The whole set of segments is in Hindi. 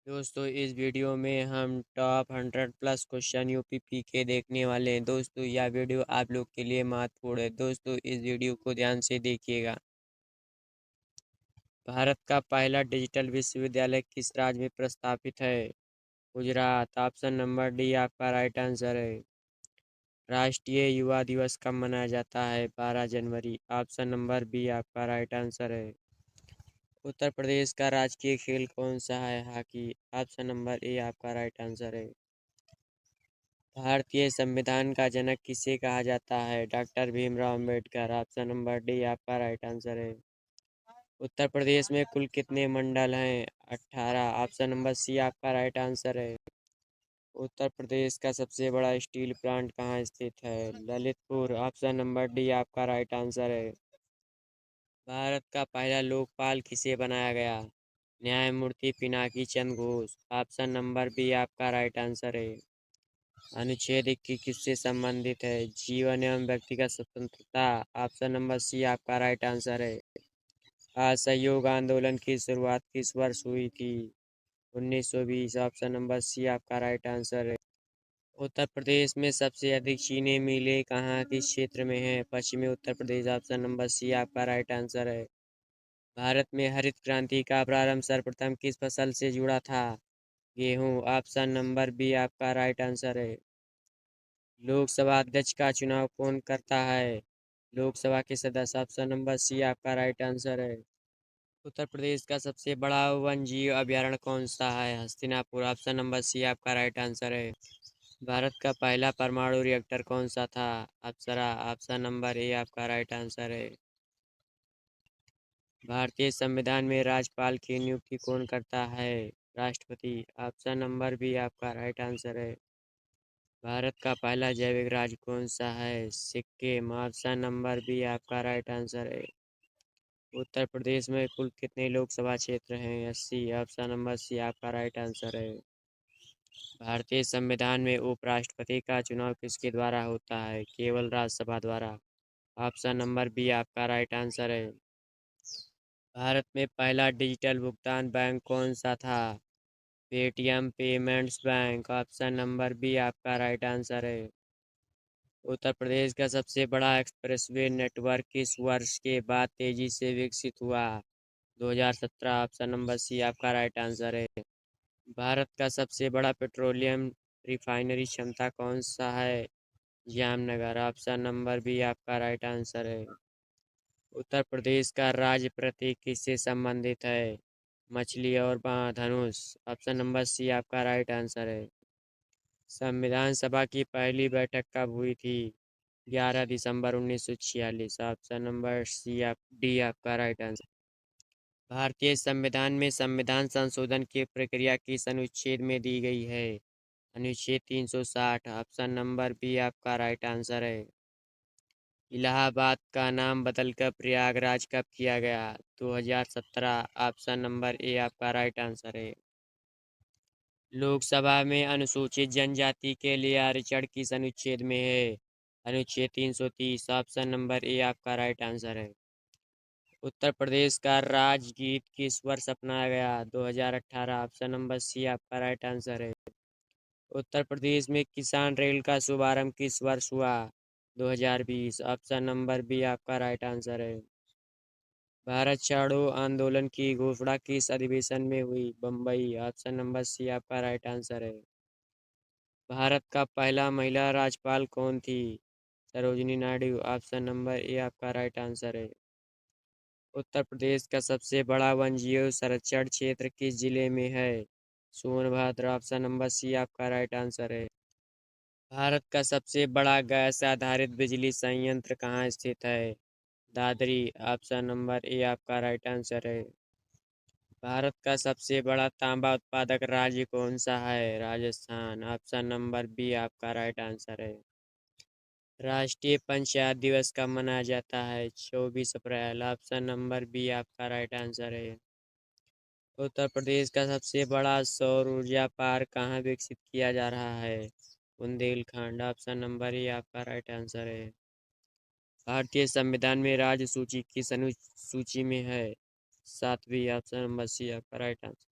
दोस्तों इस वीडियो में हम टॉप 100 प्लस क्वेश्चन यूपी के देखने वाले हैं। दोस्तों यह वीडियो आप लोग के लिए महत्वपूर्ण है। दोस्तों इस वीडियो को ध्यान से देखिएगा। भारत का पहला डिजिटल विश्वविद्यालय किस राज्य में प्रस्तावित है? गुजरात। ऑप्शन नंबर डी आपका राइट आंसर है। राष्ट्रीय युवा दिवस कब मनाया जाता है? 12 जनवरी। ऑप्शन नंबर बी आपका राइट आंसर है। उत्तर प्रदेश का राजकीय खेल कौन सा है? हॉकी। ऑप्शन नंबर ए आपका राइट आंसर है। भारतीय संविधान का जनक किसे कहा जाता है? Doctor Bhimrao Ambedkar. Option number D आपका राइट आंसर है। उत्तर प्रदेश में कुल कितने मंडल हैं? 18। ऑप्शन नंबर सी आपका राइट आंसर है। उत्तर प्रदेश का सबसे बड़ा स्टील प्लांट कहाँ स्थित है? ललितपुर। ऑप्शन नंबर डी आपका राइट आंसर है। भारत का पहला लोकपाल किसे बनाया गया? न्यायमूर्ति Pinaki Chandra Ghosh. Option number B आपका राइट आंसर है। अनुच्छेद 21 किससे संबंधित है? जीवन एवं व्यक्तिगत स्वतंत्रता। ऑप्शन नंबर सी आपका राइट आंसर है। असहयोग आंदोलन की शुरुआत किस वर्ष हुई थी? 1920। ऑप्शन नंबर सी आपका राइट आंसर है। उत्तर प्रदेश में सबसे अधिक चीनी मिलें कहाँ किस क्षेत्र में है? पश्चिमी Uttar Pradesh. Option number C आपका राइट आंसर है। भारत में हरित क्रांति का प्रारंभ सर्वप्रथम किस फसल से जुड़ा था? गेहूं। ऑप्शन नंबर बी आपका राइट आंसर है। लोकसभा अध्यक्ष का चुनाव कौन करता है? लोकसभा के सदस्य। ऑप्शन नंबर सी आपका राइट आंसर है। उत्तर प्रदेश का सबसे बड़ा वन जीव अभयारण्य कौन सा है? हस्तिनापुर। ऑप्शन नंबर सी आपका राइट आंसर है। भारत का पहला परमाणु रिएक्टर कौन सा था? अप्सरा। ऑप्शन नंबर ए आपका राइट आंसर है। भारतीय संविधान में राज्यपाल की नियुक्ति कौन करता है? राष्ट्रपति। ऑप्शन नंबर बी आपका राइट आंसर है। भारत का पहला जैविक राज्य कौन सा है? सिक्किम। ऑप्शन नंबर बी आपका राइट आंसर है। उत्तर प्रदेश में कुल कितने लोकसभा क्षेत्र हैं? 80। ऑप्शन नंबर सी आपका राइट आंसर है। भारतीय संविधान में उपराष्ट्रपति का चुनाव किसके द्वारा होता है? केवल राज्यसभा द्वारा। ऑप्शन नंबर बी आपका राइट आंसर है। भारत में पहला डिजिटल भुगतान बैंक कौन सा था? Paytm payments bank. Option number B आपका राइट आंसर है। उत्तर प्रदेश का सबसे बड़ा एक्सप्रेसवे नेटवर्क किस वर्ष के बाद तेजी से विकसित हुआ? 2017। ऑप्शन नंबर सी आपका राइट आंसर है। भारत का सबसे बड़ा पेट्रोलियम रिफाइनरी क्षमता कौन सा है? जामनगर। ऑप्शन नंबर बी आपका राइट आंसर है। उत्तर प्रदेश का राज्य प्रतीक किससे संबंधित है? मछली और बाण धनुष। ऑप्शन नंबर सी आपका राइट आंसर है। संविधान सभा की पहली बैठक कब हुई थी? 11 दिसंबर 1946। ऑप्शन नंबर डी आपका राइट आंसर। भारतीय संविधान में संविधान संशोधन की प्रक्रिया किस अनुच्छेद में दी गई है? अनुच्छेद 360। ऑप्शन नंबर बी आपका राइट आंसर है। इलाहाबाद का नाम बदलकर प्रयागराज कब किया गया? 2017। ऑप्शन नंबर ए आपका राइट आंसर है। लोकसभा में अनुसूचित जनजाति के लिए आरक्षण किस अनुच्छेद में है? अनुच्छेद 330। ऑप्शन नंबर ए आपका राइट आंसर है। उत्तर प्रदेश का राजगीत किस वर्ष अपनाया गया? 2018। ऑप्शन नंबर सी आपका राइट आंसर है। उत्तर प्रदेश में किसान रेल का शुभारंभ किस वर्ष हुआ? 2020। ऑप्शन नंबर बी आपका राइट आंसर है। भारत छोड़ो आंदोलन की घोषणा किस अधिवेशन में हुई? बम्बई। ऑप्शन नंबर सी आपका राइट आंसर है। भारत का पहला महिला राज्यपाल कौन थी? Sarojini Naidu. Option number A आपका राइट आंसर है। उत्तर प्रदेश का सबसे बड़ा वन्यजीव संरक्षण क्षेत्र किस जिले में है? सोनभद्र। ऑप्शन नंबर सी आपका राइट आंसर है। भारत का सबसे बड़ा गैस आधारित बिजली संयंत्र कहाँ स्थित है? दादरी। ऑप्शन नंबर ए आपका राइट आंसर है। भारत का सबसे बड़ा तांबा उत्पादक राज्य कौन सा है? राजस्थान। ऑप्शन नंबर बी आपका राइट आंसर है। राष्ट्रीय पंचायत दिवस कब मनाया जाता है? 24 अप्रैल। ऑप्शन नंबर बी आपका राइट आंसर है। उत्तर प्रदेश का सबसे बड़ा सौर ऊर्जा पार्क कहाँ विकसित किया जा रहा है? बुंदेलखंड। ऑप्शन नंबर ए आपका राइट आंसर है। भारतीय संविधान में राज्य सूची किस अनुसूची में है? 7वीं। ऑप्शन नंबर सी आपका राइट आंसर।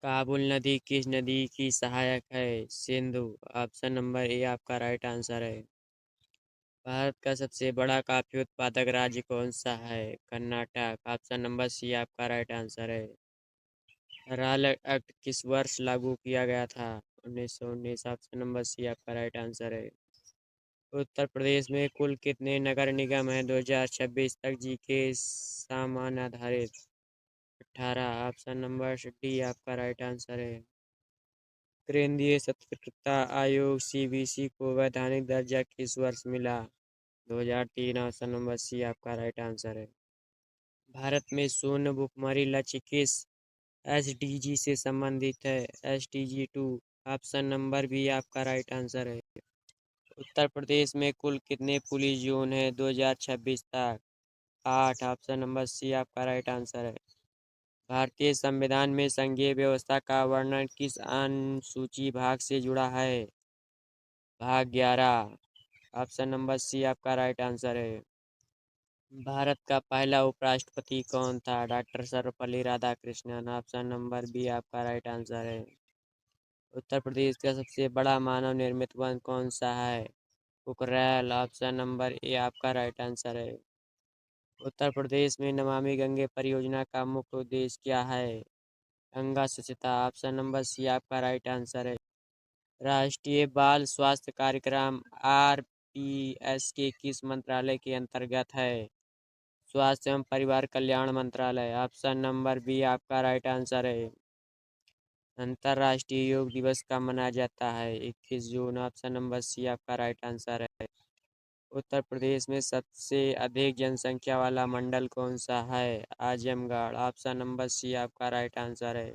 काबुल नदी किस नदी की सहायक है? सिंधु। ऑप्शन नंबर ए आपका राइट आंसर है। भारत का सबसे बड़ा कॉफी उत्पादक राज्य कौन सा है? कर्नाटक। ऑप्शन नंबर सी आपका राइट आंसर है। राल एक्ट किस वर्ष लागू किया गया था? 1919। ऑप्शन नंबर सी आपका राइट आंसर है। उत्तर प्रदेश में कुल कितने नगर निगम हैं 2026 तक जी के सामान आधारित? 18। ऑप्शन नंबर डी आपका राइट आंसर है। केंद्रीय सतर्कता आयोग सीबीसी को वैधानिक दर्जा किस वर्ष मिला? 2003। ऑप्शन नंबर सी आपका राइट आंसर है। भारत में शून्य भुखमरी लक्ष्य किस एसडीजी से संबंधित है? SDG 2। ऑप्शन नंबर बी आपका राइट आंसर है। उत्तर प्रदेश में कुल कितने पुलिस जोन हैं 2026 तक? 8। ऑप्शन नंबर सी आपका राइट आंसर है। भारतीय संविधान में संघीय व्यवस्था का वर्णन किस अनुसूची भाग से जुड़ा है? भाग 11। ऑप्शन नंबर सी आपका राइट आंसर है। भारत का पहला उपराष्ट्रपति कौन था? Doctor Sarvepalli Radhakrishnan. Option number B आपका राइट आंसर है। उत्तर प्रदेश का सबसे बड़ा मानव निर्मित वन कौन सा है? पोखरैल। ऑप्शन नंबर ए आपका राइट आंसर है। उत्तर प्रदेश में नमामि गंगे परियोजना का मुख्य उद्देश्य क्या है? गंगा स्वच्छता। ऑप्शन नंबर सी आपका राइट आंसर है। राष्ट्रीय बाल स्वास्थ्य कार्यक्रम RPS के किस मंत्रालय के अंतर्गत है? स्वास्थ्य एवं परिवार कल्याण मंत्रालय। ऑप्शन नंबर बी आपका राइट आंसर है। अंतर्राष्ट्रीय योग दिवस कब मनाया जाता है? 21 जून। ऑप्शन नंबर सी आपका राइट आंसर है। उत्तर प्रदेश में सबसे अधिक जनसंख्या वाला मंडल कौन सा है? आजमगढ़। ऑप्शन नंबर सी आपका राइट आंसर है।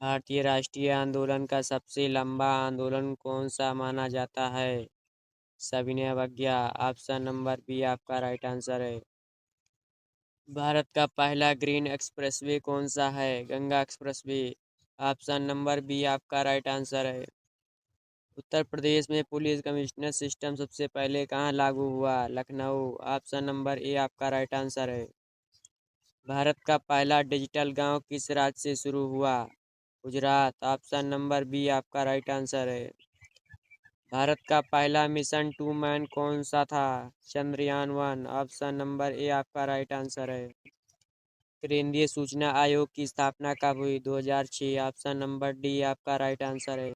भारतीय राष्ट्रीय आंदोलन का सबसे लंबा आंदोलन कौन सा माना जाता है? सविनय अवज्ञा। ऑप्शन नंबर बी आपका राइट आंसर है। भारत का पहला ग्रीन एक्सप्रेसवे कौन सा है? Ganga expressway. Option number B आपका राइट आंसर है। उत्तर प्रदेश में पुलिस कमिश्नर सिस्टम सबसे पहले कहाँ लागू हुआ? लखनऊ। ऑप्शन नंबर ए आपका राइट आंसर है। भारत का पहला डिजिटल गांव किस राज्य से शुरू हुआ? गुजरात। ऑप्शन नंबर बी आपका राइट आंसर है। भारत का पहला मिशन टू मैन कौन सा था? चंद्रयान 1। ऑप्शन नंबर ए आपका राइट आंसर है। केंद्रीय सूचना आयोग की स्थापना कब हुई? 2006। ऑप्शन नंबर डी आपका राइट आंसर है।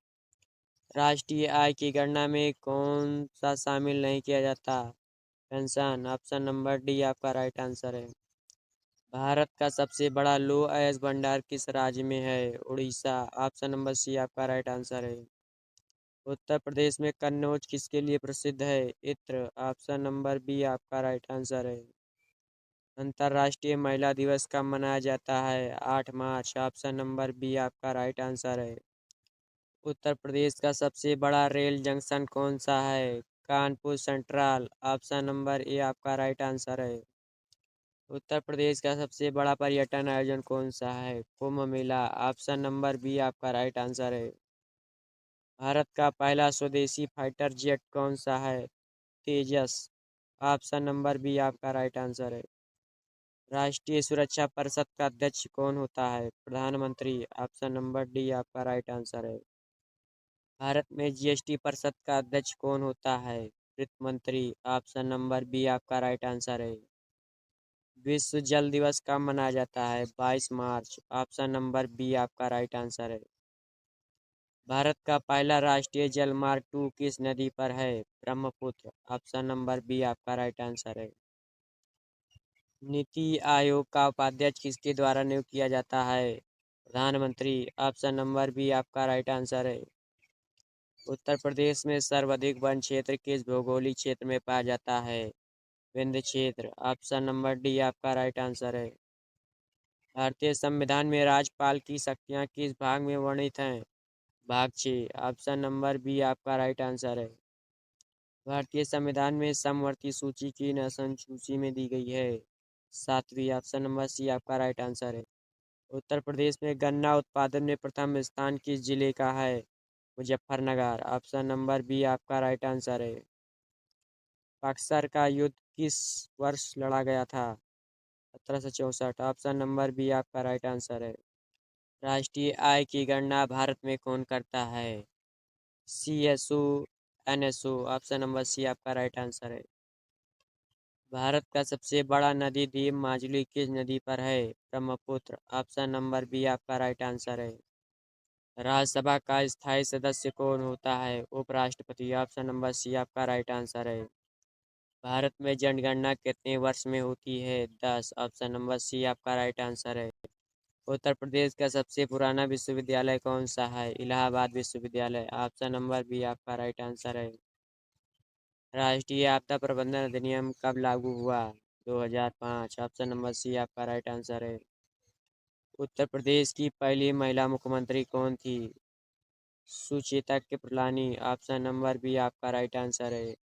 राष्ट्रीय आय की गणना में कौन सा शामिल नहीं किया जाता? पेंशन। ऑप्शन नंबर डी आपका राइट आंसर है। भारत का सबसे बड़ा लौह अयस्क भंडार किस राज्य में है? उड़ीसा। ऑप्शन नंबर सी आपका राइट आंसर है। उत्तर प्रदेश में कन्नौज किसके लिए प्रसिद्ध है? इत्र। ऑप्शन नंबर बी आपका राइट आंसर है। अंतर्राष्ट्रीय महिला दिवस कब मनाया जाता है? 8 मार्च। ऑप्शन नंबर बी आपका राइट आंसर है। उत्तर प्रदेश का सबसे बड़ा रेल जंक्शन कौन सा है? Kanpur central. Option number A आपका राइट आंसर है। उत्तर प्रदेश का सबसे बड़ा पर्यटन आयोजन कौन सा है? Kumbh Mela. Option number B आपका राइट आंसर है। भारत का पहला स्वदेशी फाइटर जेट कौन सा है? तेजस। ऑप्शन नंबर बी आपका राइट आंसर है। राष्ट्रीय सुरक्षा परिषद का अध्यक्ष कौन होता है? प्रधानमंत्री। ऑप्शन नंबर डी आपका राइट आंसर है। भारत में जीएसटी परिषद का अध्यक्ष कौन होता है? वित्त मंत्री। ऑप्शन नंबर बी आपका राइट आंसर है। विश्व जल दिवस कब मनाया जाता है? 22 मार्च। ऑप्शन नंबर बी आपका राइट आंसर है। भारत का पहला राष्ट्रीय जलमार्ग 2 किस नदी पर है? ब्रह्मपुत्र। ऑप्शन नंबर बी आपका राइट आंसर है। नीति आयोग का उपाध्यक्ष किसके द्वारा नियुक्त किया जाता है? प्रधानमंत्री। ऑप्शन नंबर बी आपका राइट आंसर है। उत्तर प्रदेश में सर्वाधिक वन क्षेत्र किस भौगोलिक क्षेत्र में पाया जाता है? विंध्य क्षेत्र। ऑप्शन नंबर डी आपका राइट आंसर है। भारतीय संविधान में राज्यपाल की शक्तियां किस भाग में वर्णित हैं? भाग 6। ऑप्शन नंबर बी आपका राइट आंसर है। भारतीय संविधान में समवर्ती सूची की अनुसूची में दी गई है? 7वीं। ऑप्शन नंबर सी आपका राइट आंसर है। उत्तर प्रदेश में गन्ना उत्पादन में प्रथम स्थान किस जिले का है? मुजफ्फरनगर। ऑप्शन नंबर बी आपका राइट आंसर है। बक्सर का युद्ध किस वर्ष लड़ा गया था? 1764। ऑप्शन नंबर बी आपका राइट आंसर है। राष्ट्रीय आय की गणना भारत में कौन करता है? CSO, NSO। Option number C आपका राइट आंसर है। भारत का सबसे बड़ा नदी द्वीप माजुली किस नदी पर है? ब्रह्मपुत्र। ऑप्शन नंबर बी आपका राइट आंसर है। राज्यसभा का स्थायी सदस्य कौन होता है? उपराष्ट्रपति। ऑप्शन नंबर सी आपका राइट आंसर है। भारत में जनगणना कितने वर्ष में होती है? 10। ऑप्शन नंबर सी आपका राइट आंसर है। उत्तर प्रदेश का सबसे पुराना विश्वविद्यालय कौन सा है? इलाहाबाद विश्वविद्यालय। ऑप्शन नंबर बी आपका राइट आंसर है। राष्ट्रीय आपदा प्रबंधन अधिनियम कब लागू हुआ? 2005। ऑप्शन नंबर सी आपका राइट आंसर है। उत्तर प्रदेश की पहली महिला मुख्यमंत्री कौन थी? Sucheta Kripalani. Option number B आपका राइट आंसर है।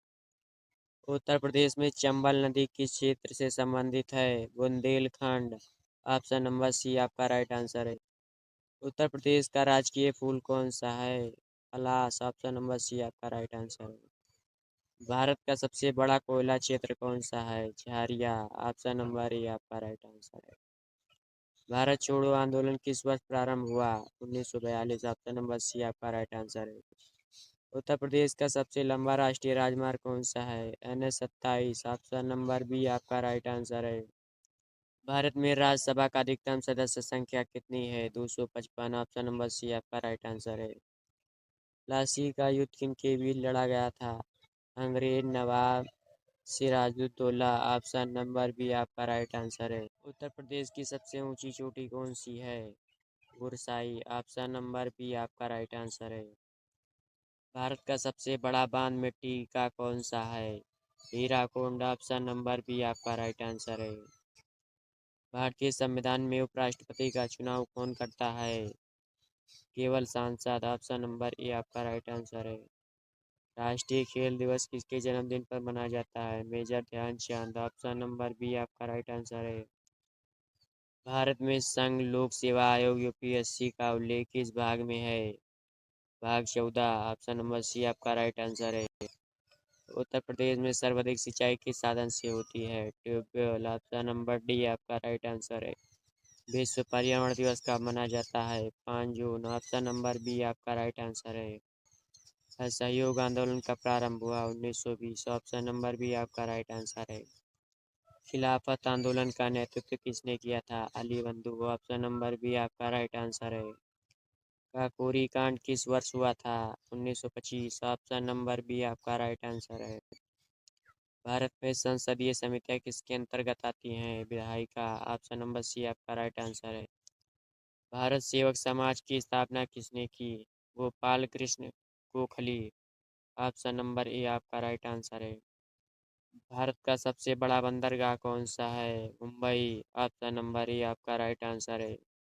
उत्तर प्रदेश में चंबल नदी किस क्षेत्र से संबंधित है? बुंदेलखंड। ऑप्शन नंबर सी आपका राइट आंसर है। उत्तर प्रदेश का राजकीय फूल कौन सा है? पलाश। ऑप्शन नंबर सी आपका राइट आंसर है। भारत का सबसे बड़ा कोयला क्षेत्र कौन सा है? झारिया। ऑप्शन नंबर ए आपका राइट आंसर है। भारत छोड़ो आंदोलन किस वर्ष प्रारंभ हुआ? 1942। ऑप्शन नंबर सी आपका राइट आंसर है। उत्तर प्रदेश का सबसे लंबा राष्ट्रीय राजमार्ग कौन सा है? NH 27। ऑप्शन नंबर बी आपका राइट आंसर है। भारत में राज्यसभा का अधिकतम सदस्य संख्या कितनी है? 255। ऑप्शन नंबर सी आपका राइट आंसर है। प्लासी का युद्ध किन के बीच लड़ा गया था? अंग्रेज नवाब सिराजुद्दौला। ऑप्शन नंबर बी आपका राइट आंसर है। उत्तर प्रदेश की सबसे ऊंची चोटी कौन सी है? गुरसाई। ऑप्शन नंबर बी आपका राइट आंसर है। भारत का सबसे बड़ा बांध मिट्टी का कौन सा है? हीराकुंड। ऑप्शन नंबर बी आपका राइट आंसर है। भारतीय संविधान में उपराष्ट्रपति का चुनाव कौन करता है? केवल सांसद। ऑप्शन नंबर ए आपका राइट आंसर है। राष्ट्रीय खेल दिवस किसके जन्मदिन पर मनाया जाता है? Major Dhyan Chand. Option number B आपका राइट आंसर है। भारत में संघ लोक सेवा आयोग UPSC का उल्लेख किस भाग में है? भाग 14। ऑप्शन नंबर सी आपका राइट आंसर है। उत्तर प्रदेश में सर्वाधिक सिंचाई किस साधन से होती है? ट्यूबवेल। ऑप्शन नंबर डी आपका राइट आंसर है। विश्व पर्यावरण दिवस कब मनाया जाता है? 5 जून। ऑप्शन नंबर बी आपका राइट आंसर है। असहयोग आंदोलन का प्रारंभ हुआ? 1920। ऑप्शन नंबर बी आपका राइट आंसर है। खिलाफत आंदोलन का नेतृत्व किसने किया था? अली बंधु। ऑप्शन नंबर बी आपका राइट आंसर है। काकोरी कांड किस वर्ष हुआ था? 1925। ऑप्शन नंबर बी आपका राइट आंसर है। भारत में संसदीय समितियां किसके अंतर्गत आती हैं? विधायिका। ऑप्शन नंबर सी आपका राइट आंसर है। भारत सेवक समाज की स्थापना किसने की? Gopal Krishna Gokhale. Option number A आपका राइट आंसर है। भारत का सबसे बड़ा बंदरगाह कौन सा है? मुंबई। ऑप्शन नंबर ए आपका राइट आंसर है।